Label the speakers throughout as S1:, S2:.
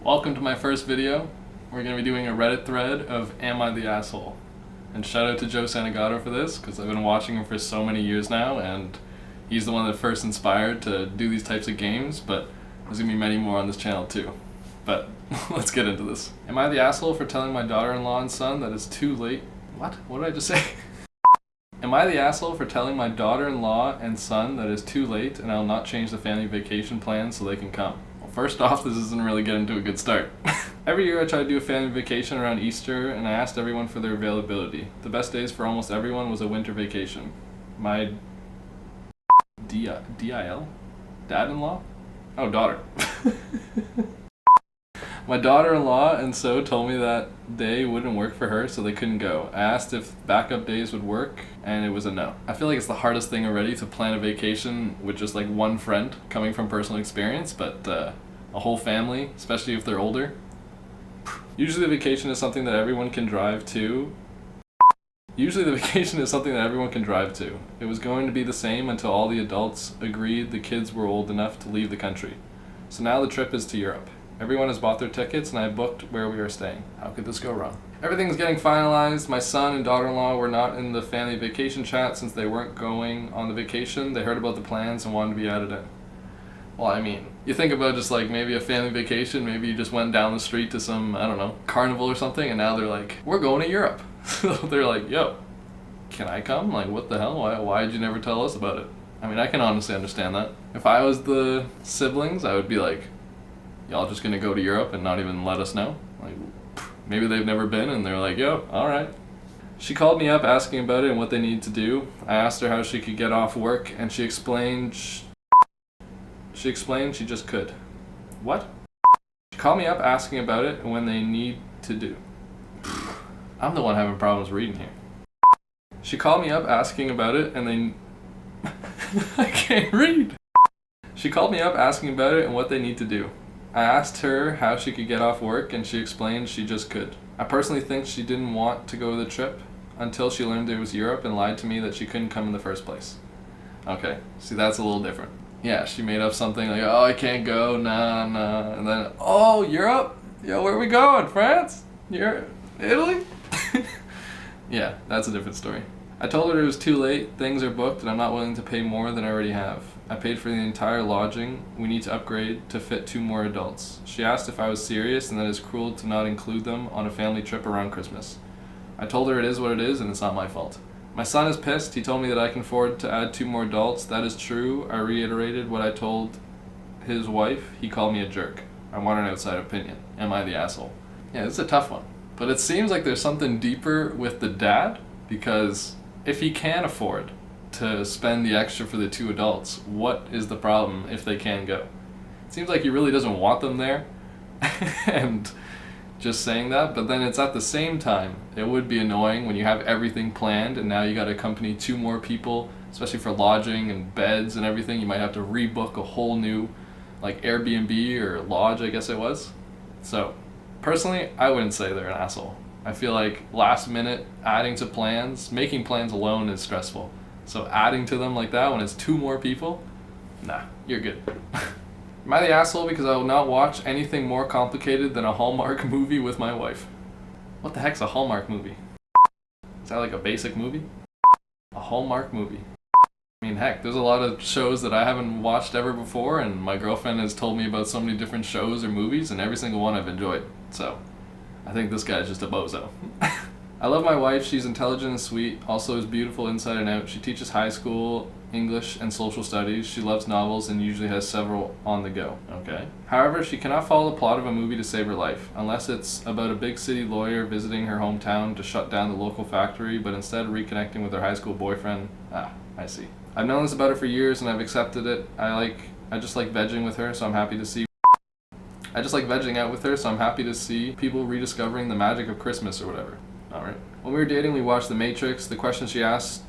S1: Welcome to my first video. We're going to be doing a Reddit thread of Am I the Asshole? And shout out to Joe Santagato for this, because I've been watching him for so many years now, and he's the one that first inspired to do these types of games, but there's going to be many more on this channel too. But let's get into this. Am I the asshole for telling my daughter-in-law and son that it's too late? What? What did I just say? Am I the asshole for telling my daughter-in-law and son that it's too late and I'll not change the family vacation plan so they can come? Well, first off, this isn't really getting to a good start. Every year I try to do a family vacation around Easter, and I asked everyone for their availability. The best days for almost everyone was a winter vacation. My DIL? Dad-in-law? Oh, daughter. My daughter-in-law and so told me that day wouldn't work for her, so they couldn't go. I asked if backup days would work, and it was a no. I feel like it's the hardest thing already to plan a vacation with just like one friend, coming from personal experience, but a whole family, especially if they're older. Usually the vacation is something that everyone can drive to. It was going to be the same until all the adults agreed the kids were old enough to leave the country. So now the trip is to Europe. Everyone has bought their tickets and I booked where we are staying. How could this go wrong? Everything's getting finalized. My son and daughter-in-law were not in the family vacation chat since they weren't going on the vacation. They heard about the plans and wanted to be added in. Well, I mean, you think about just like maybe a family vacation, maybe you just went down the street to some, I don't know, carnival or something, and now they're like, we're going to Europe. So they're like, yo, can I come? Like, what the hell? Why did you never tell us about it? I mean, I can honestly understand that. If I was the siblings, I would be like, y'all just gonna go to Europe and not even let us know? Like, maybe they've never been and they're like, yo, alright. She called me up asking about it and what they need to do. I asked her how she could get off work, and she explained she just could. What? She called me up asking about it and when they need to do. I'm the one having problems reading here. She called me up asking about it and they... I can't read. She called me up asking about it and what they need to do. I asked her how she could get off work and she explained she just could. I personally think she didn't want to go to the trip until she learned it was Europe and lied to me that she couldn't come in the first place. Okay, see, that's a little different. Yeah, she made up something like, oh, I can't go, nah, and then, oh, Europe? Yo, where are we going? France? Europe? Italy? Yeah, that's a different story. I told her it was too late, things are booked, and I'm not willing to pay more than I already have. I paid for the entire lodging. We need to upgrade to fit 2 more adults. She asked if I was serious and that it's cruel to not include them on a family trip around Christmas. I told her it is what it is and it's not my fault. My son is pissed. He told me that I can afford to add 2 more adults. That is true. I reiterated what I told his wife. He called me a jerk. I want an outside opinion. Am I the asshole? Yeah, it's a tough one. But it seems like there's something deeper with the dad, because if he can afford to spend the extra for the 2 adults, what is the problem if they can go? It seems like he really doesn't want them there, and just saying that, but then it's at the same time, it would be annoying when you have everything planned and now you gotta accompany 2 more people, especially for lodging and beds and everything. You might have to rebook a whole new like Airbnb or lodge, I guess it was. So personally, I wouldn't say they're an asshole. I feel like last minute adding to plans, making plans alone is stressful. So adding to them like that when it's 2 more people, nah, you're good. Am I the asshole because I will not watch anything more complicated than a Hallmark movie with my wife? What the heck's a Hallmark movie? Is that like a basic movie? A Hallmark movie. I mean, heck, there's a lot of shows that I haven't watched ever before, and my girlfriend has told me about so many different shows or movies, and every single one I've enjoyed. So, I think this guy's just a bozo. I love my wife. She's intelligent and sweet, also is beautiful inside and out. She teaches high school English and social studies. She loves novels and usually has several on the go. Okay. However, she cannot follow the plot of a movie to save her life, unless it's about a big city lawyer visiting her hometown to shut down the local factory, but instead reconnecting with her high school boyfriend. Ah, I see. I've known this about her for years and I've accepted it. I just like vegging with her, so I'm happy to see people rediscovering the magic of Christmas or whatever. Alright. When we were dating, we watched The Matrix. The questions she asked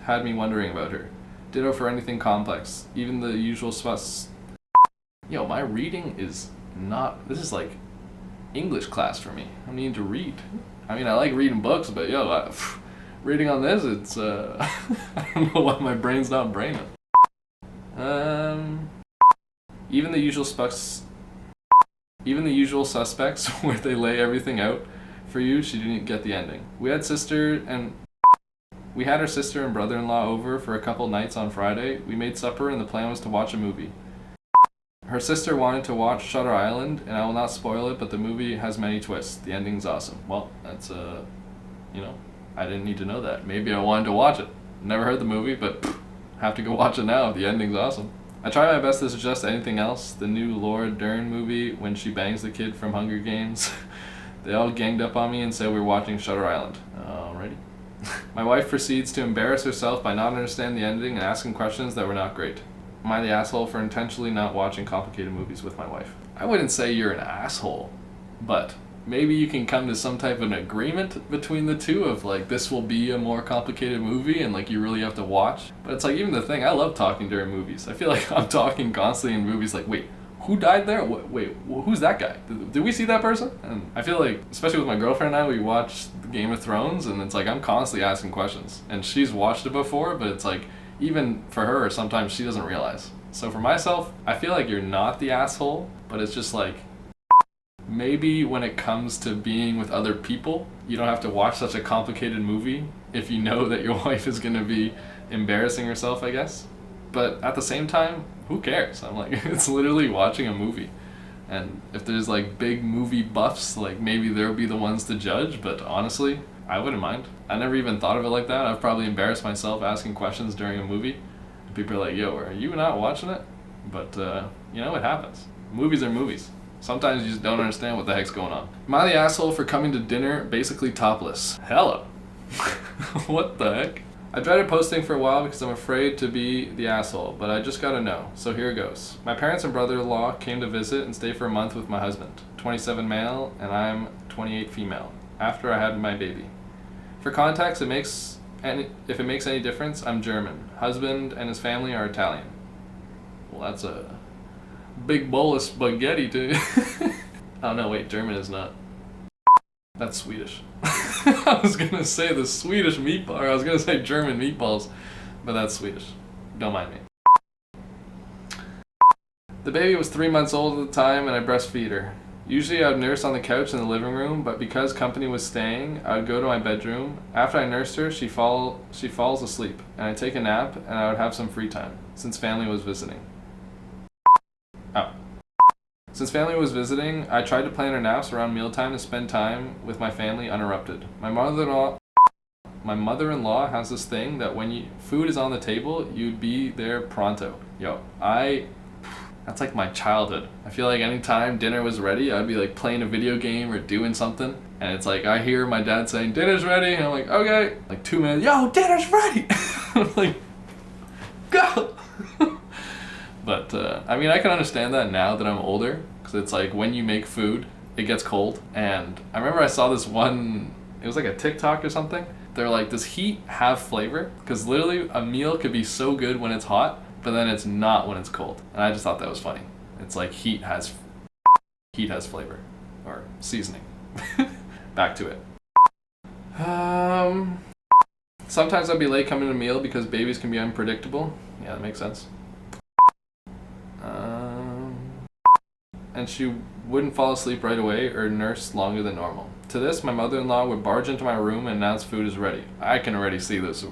S1: had me wondering about her. Ditto for anything complex. Even the usual spots. Yo, my reading is not... This is like English class for me. I need to read. I mean, I like reading books, but yo, reading on this, it's... I don't know why my brain's not braining. Even the usual suspects where they lay everything out for you, she didn't get the ending. We had her sister and brother-in-law over for a couple nights on Friday. We made supper and the plan was to watch a movie. Her sister wanted to watch Shutter Island, and I will not spoil it, but the movie has many twists. The ending's awesome. Well, that's, I didn't need to know that. Maybe I wanted to watch it. Never heard the movie, but have to go watch it now. The ending's awesome. I try my best to suggest anything else. The new Laura Dern movie, when she bangs the kid from Hunger Games. They all ganged up on me and said we were watching Shutter Island. Alrighty. My wife proceeds to embarrass herself by not understanding the ending and asking questions that were not great. Am I the asshole for intentionally not watching complicated movies with my wife? I wouldn't say you're an asshole, but maybe you can come to some type of an agreement between the two of like, this will be a more complicated movie and like you really have to watch. But it's like, even the thing, I love talking during movies. I feel like I'm talking constantly in movies like, wait, who died there? Wait, who's that guy? Did we see that person? And I feel like, especially with my girlfriend and I, we watch Game of Thrones and it's like, I'm constantly asking questions. And she's watched it before, but it's like, even for her, sometimes she doesn't realize. So for myself, I feel like you're not the asshole, but it's just like, maybe when it comes to being with other people, you don't have to watch such a complicated movie if you know that your wife is gonna be embarrassing herself, I guess. But at the same time, who cares? I'm like, it's literally watching a movie. And if there's like big movie buffs, like maybe they'll be the ones to judge, but honestly, I wouldn't mind. I never even thought of it like that. I've probably embarrassed myself asking questions during a movie. People are like, yo, are you not watching it? But, it happens. Movies are movies. Sometimes you just don't understand what the heck's going on. Am I the asshole for coming to dinner basically topless? Hello. What the heck? I dreaded posting for a while because I'm afraid to be the asshole, but I just gotta know. So here it goes. My parents and brother-in-law came to visit and stay for a month with my husband, 27 male, and I'm 28 female, after I had my baby. For context, if it makes any difference, I'm German. Husband and his family are Italian. Well, that's a big bowl of spaghetti too. Oh no, wait, German is not. That's Swedish. I was gonna say the Swedish meatball, or I was gonna say German meatballs, but that's Swedish. Don't mind me. The baby was 3 months old at the time and I breastfeed her. Usually I would nurse on the couch in the living room, but because company was staying, I would go to my bedroom. After I nursed her, she falls asleep, and I'd take a nap and I would have some free time, since family was visiting. Since family was visiting, I tried to plan her naps around mealtime to spend time with my family uninterrupted. My mother-in-law has this thing that when food is on the table, you'd be there pronto. That's like my childhood. I feel like anytime dinner was ready, I'd be like playing a video game or doing something. And it's like, I hear my dad saying, dinner's ready. And I'm like, okay. Like 2 minutes, yo, dinner's ready. I'm like, go. But, I can understand that now that I'm older. Because it's like when you make food, it gets cold. And I remember I saw this one, it was like a TikTok or something. They're like, does heat have flavor? Because literally a meal could be so good when it's hot, but then it's not when it's cold. And I just thought that was funny. It's like heat has flavor or seasoning. Back to it. Sometimes I'd be late coming to a meal because babies can be unpredictable. Yeah, that makes sense. And she wouldn't fall asleep right away or nurse longer than normal. To this, my mother-in-law would barge into my room and announce food is ready. I can already see this.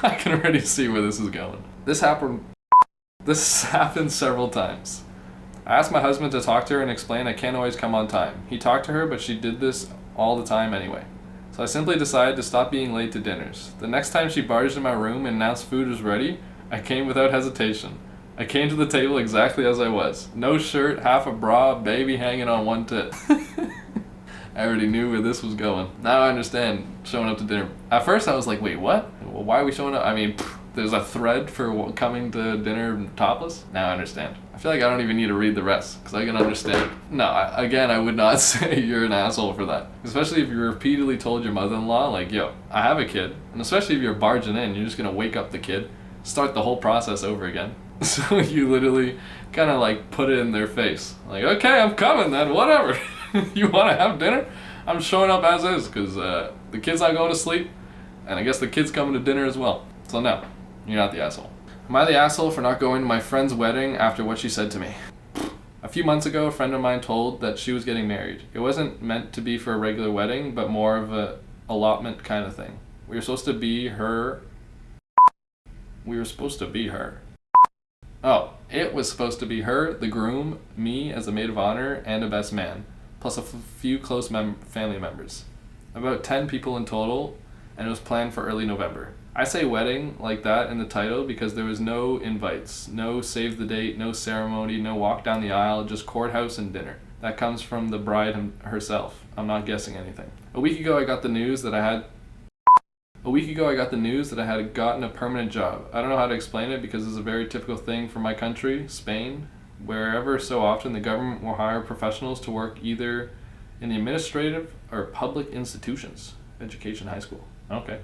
S1: I can already see where this is going. This happened several times. I asked my husband to talk to her and explain I can't always come on time. He talked to her, but she did this all the time anyway. So I simply decided to stop being late to dinners. The next time she barged in my room and announced food was ready, I came without hesitation. I came to the table exactly as I was. No shirt, half a bra, baby hanging on one tit. I already knew where this was going. Now I understand showing up to dinner. At first I was like, wait, what? Well, why are we showing up? There's a thread for coming to dinner topless? Now I understand. I feel like I don't even need to read the rest, because I can understand. No, I would not say you're an asshole for that. Especially if you repeatedly told your mother-in-law, like, yo, I have a kid. And especially if you're barging in, you're just going to wake up the kid, start the whole process over again. So you literally kind of like put it in their face. Like, okay, I'm coming then, whatever. You want to have dinner? I'm showing up as is, because the kid's not going to sleep, and I guess the kid's coming to dinner as well. So no, you're not the asshole. Am I the asshole for not going to my friend's wedding after what she said to me? A few months ago, a friend of mine told that she was getting married. It wasn't meant to be for a regular wedding, but more of a allotment kind of thing. We were supposed to be her. Oh, it was supposed to be her, the groom, me as a maid of honor, and a best man, plus a few close family members. About 10 people in total, and it was planned for early November. I say wedding like that in the title because there was no invites, no save the date, no ceremony, no walk down the aisle, just courthouse and dinner. That comes from the bride herself. I'm not guessing anything. A week ago I got the news that I had gotten a permanent job. I don't know how to explain it because it's a very typical thing for my country, Spain, wherever so often the government will hire professionals to work either in the administrative or public institutions. Education, high school. Okay.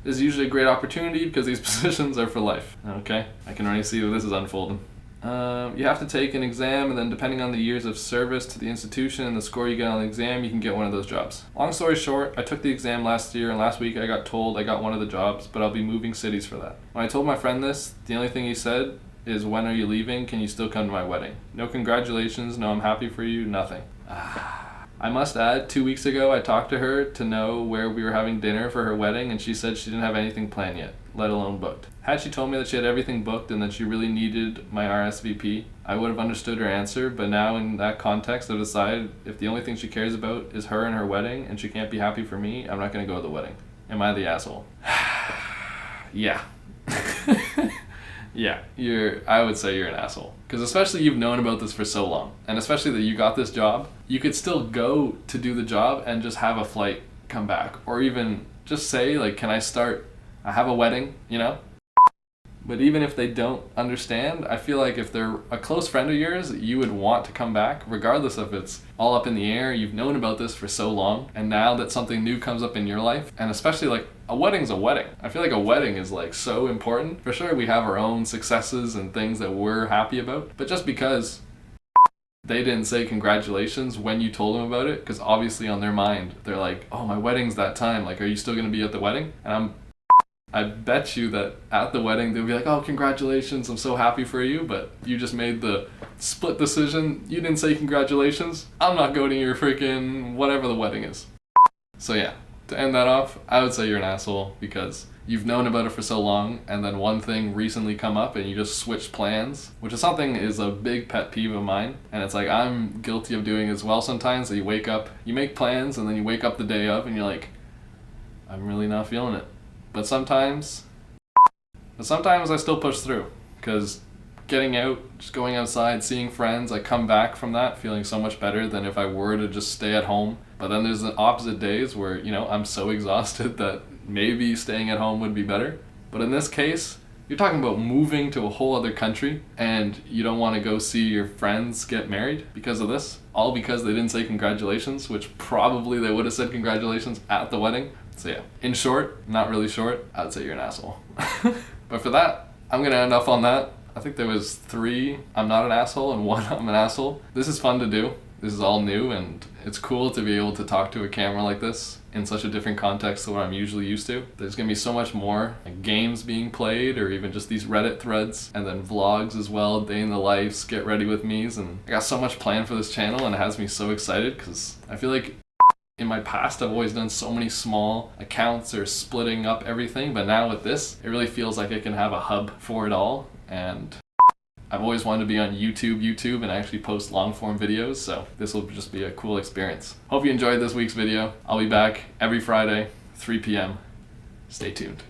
S1: This is usually a great opportunity because these positions are for life. Okay, I can already see where this is unfolding. You have to take an exam, and then depending on the years of service to the institution and the score you get on the exam, you can get one of those jobs. Long story short, I took the exam last year, and last week I got told I got one of the jobs, but I'll be moving cities for that. When I told my friend this, the only thing he said is, "When are you leaving? Can you still come to my wedding?" No congratulations, no I'm happy for you, nothing. I must add, 2 weeks ago I talked to her to know where we were having dinner for her wedding, and she said she didn't have anything planned yet, let alone booked. Had she told me that she had everything booked and that she really needed my RSVP, I would have understood her answer, but now in that context I've decided if the only thing she cares about is her and her wedding and she can't be happy for me, I'm not going to go to the wedding. Am I the asshole? Yeah. Yeah, I would say you're an asshole. Because especially you've known about this for so long, and especially that you got this job, you could still go to do the job and just have a flight come back. Or even just say, like, can I have a wedding, you know? But even if they don't understand, I feel like if they're a close friend of yours, you would want to come back, regardless if it's all up in the air, you've known about this for so long, and now that something new comes up in your life, and especially like a wedding's a wedding. I feel like a wedding is like so important. For sure, we have our own successes and things that we're happy about, but just because they didn't say congratulations when you told them about it, because obviously on their mind, they're like, oh, my wedding's that time, like, are you still gonna be at the wedding? And I bet you that at the wedding they'll be like, oh, congratulations, I'm so happy for you, but you just made the split decision, you didn't say congratulations, I'm not going to your freaking whatever the wedding is. So yeah, to end that off, I would say you're an asshole because you've known about it for so long, and then one thing recently come up and you just switched plans, which is a big pet peeve of mine, and it's like I'm guilty of doing as well sometimes. That you wake up, you make plans, and then you wake up the day of and you're like, I'm really not feeling it. But sometimes I still push through, because getting out, just going outside, seeing friends, I come back from that feeling so much better than if I were to just stay at home. But then there's the opposite days where, you know, I'm so exhausted that maybe staying at home would be better. But in this case, you're talking about moving to a whole other country and you don't want to go see your friends get married because of this, all because they didn't say congratulations, which probably they would have said congratulations at the wedding. So yeah, in short, not really short, I'd say you're an asshole. But for that, I'm gonna end off on that. I think there was 3, I'm not an asshole, and 1, I'm an asshole. This is fun to do. This is all new, and it's cool to be able to talk to a camera like this in such a different context than what I'm usually used to. There's gonna be so much more, like games being played, or even just these Reddit threads, and then vlogs as well, day in the lives, get ready with me's, and I got so much planned for this channel, and it has me so excited, because I feel like in my past, I've always done so many small accounts or splitting up everything, but now with this, it really feels like I can have a hub for it all, and I've always wanted to be on YouTube and actually post long form videos, so this will just be a cool experience. Hope you enjoyed this week's video. I'll be back every Friday, 3 p.m. Stay tuned.